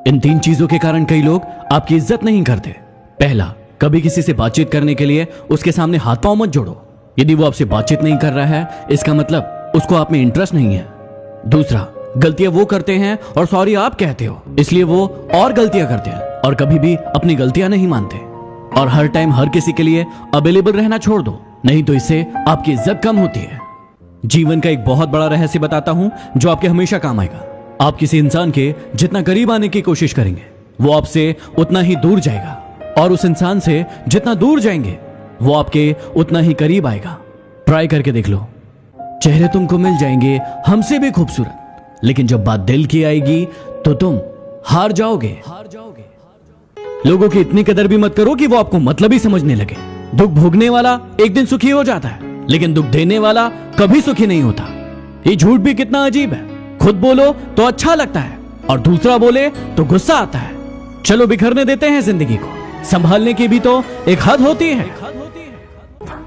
इन 3 चीजों के कारण कई लोग आपकी इज्जत नहीं करते। पहला, कभी किसी से बातचीत करने के लिए उसके सामने हाथ पांव मत जोड़ो। यदि वो आपसे बातचीत नहीं कर रहा है, इसका मतलब उसको आप में इंटरेस्ट नहीं है। दूसरा, गलतियां वो करते हैं और सॉरी आप कहते हो, इसलिए वो और गलतियां करते हैं और कभी भी अपनी गलतियां नहीं मानते। और हर टाइम हर किसी के लिए अवेलेबल रहना छोड़ दो, नहीं तो इससे आपकी इज्जत कम होती है। जीवन का एक बहुत बड़ा रहस्य बताता हूं जो आपके हमेशा काम आएगा। आप किसी इंसान के जितना करीब आने की कोशिश करेंगे, वो आपसे उतना ही दूर जाएगा, और उस इंसान से जितना दूर जाएंगे, वो आपके उतना ही करीब आएगा। ट्राई करके देख लो। चेहरे तुमको मिल जाएंगे हमसे भी खूबसूरत, लेकिन जब बात दिल की आएगी तो तुम हार जाओगे। लोगों की इतनी कदर भी मत करो कि वो आपको मतलबी समझने लगे। दुख भोगने वाला एक दिन सुखी हो जाता है, लेकिन दुख देने वाला कभी सुखी नहीं होता। ये झूठ भी कितना अजीब है। खुद बोलो तो अच्छा लगता है और दूसरा बोले तो गुस्सा आता है। चलो बिखरने देते हैं जिंदगी को, संभालने की भी तो एक हद होती है।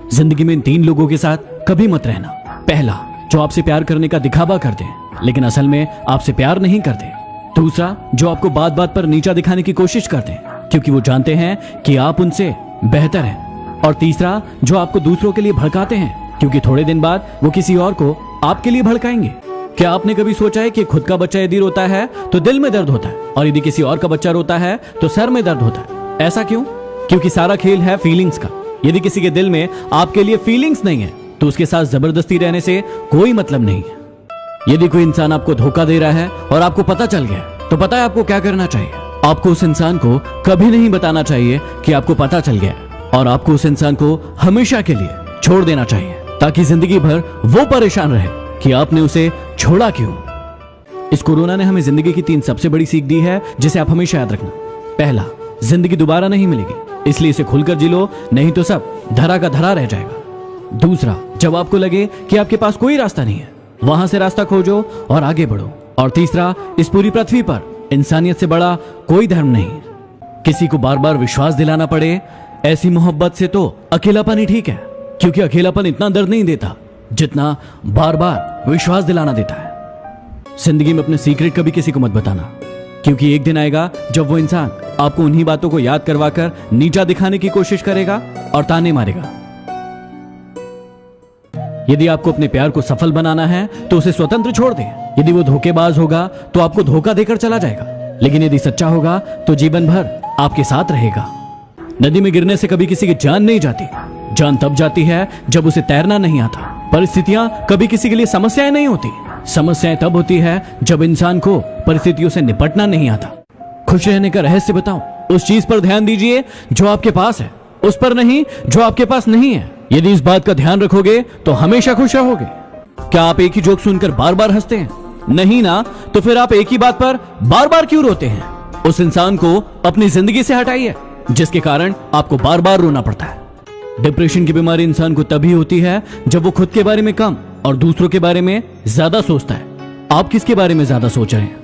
जिंदगी में इन 3 लोगों के साथ कभी मत रहना। पहला, जो आपसे प्यार करने का दिखावा करते हैं लेकिन असल में आपसे प्यार नहीं करते। दूसरा, जो आपको बात बात पर नीचा दिखाने की कोशिश करते हैं क्योंकि वो जानते हैं कि आप उनसे बेहतर हैं। और तीसरा, जो आपको दूसरों के लिए भड़काते हैं क्योंकि थोड़े दिन बाद वो किसी और को आपके लिए भड़काएंगे। क्या आपने कभी सोचा है कि खुद का बच्चा यदि रोता है तो दिल में दर्द होता है, और यदि किसी और का बच्चा रोता है तो सर में दर्द होता है? ऐसा क्यों? क्योंकि सारा खेल है फीलिंग्स का। यदि किसी के दिल में आपके लिए फीलिंग्स नहीं है तो उसके साथ जबरदस्ती रहने से कोई मतलब नहीं है। यदि कोई इंसान आपको धोखा दे रहा है और आपको पता चल गया, तो पता है आपको क्या करना चाहिए? आपको उस इंसान को कभी नहीं बताना चाहिए कि आपको पता चल गया, और आपको उस इंसान को हमेशा के लिए छोड़ देना चाहिए, ताकि जिंदगी भर वो परेशान रहे कि आपने उसे छोड़ा क्यों। इस कोरोना ने हमें जिंदगी की 3 सबसे बड़ी सीख दी है, जिसे आप हमेशा याद रखना। पहला, जिंदगी दोबारा नहीं मिलेगी, इसलिए इसे खुलकर जी लो, नहीं तो सब धरा का धरा रह जाएगा। दूसरा, जब आपको लगे कि आपके पास कोई रास्ता नहीं है, वहां से रास्ता खोजो और आगे बढ़ो। और तीसरा, इस पूरी पृथ्वी पर इंसानियत से बड़ा कोई धर्म नहीं। किसी को बार बार विश्वास दिलाना पड़े ऐसी मोहब्बत से तो अकेलापन ही ठीक है, क्योंकि अकेलापन इतना दर्द नहीं देता जितना बार बार विश्वास दिलाना देता है। जिंदगी में अपने सीक्रेट कभी किसी को मत बताना, क्योंकि एक दिन आएगा जब वो इंसान आपको उन्हीं बातों को याद करवाकर नीचा दिखाने की कोशिश करेगा और ताने मारेगा। यदि आपको अपने प्यार को सफल बनाना है तो उसे स्वतंत्र छोड़ दें। यदि वो धोखेबाज होगा तो आपको धोखा देकर चला जाएगा, लेकिन यदि सच्चा होगा तो जीवन भर आपके साथ रहेगा। नदी में गिरने से कभी किसी की जान नहीं जाती। जान तब जाती है जब उसे तैरना नहीं आता। परिस्थितियां कभी किसी के लिए समस्याएं नहीं होती। समस्याएं तब होती है जब इंसान को परिस्थितियों से निपटना नहीं आता। खुश रहने का रहस्य बताऊं, उस चीज पर ध्यान दीजिए जो आपके पास है, उस पर नहीं जो आपके पास नहीं है। यदि इस बात का ध्यान रखोगे तो हमेशा खुश रहोगे। क्या आप एक ही जोक सुनकर बार बार हंसते हैं? नहीं ना, तो फिर आप एक ही बात पर बार बार क्यों रोते हैं? उस इंसान को अपनी जिंदगी से हटाइए जिसके कारण आपको बार बार रोना पड़ता है। डिप्रेशन की बीमारी इंसान को तभी होती है जब वो खुद के बारे में कम और दूसरों के बारे में ज्यादा सोचता है। आप किसके बारे में ज्यादा सोच रहे हैं?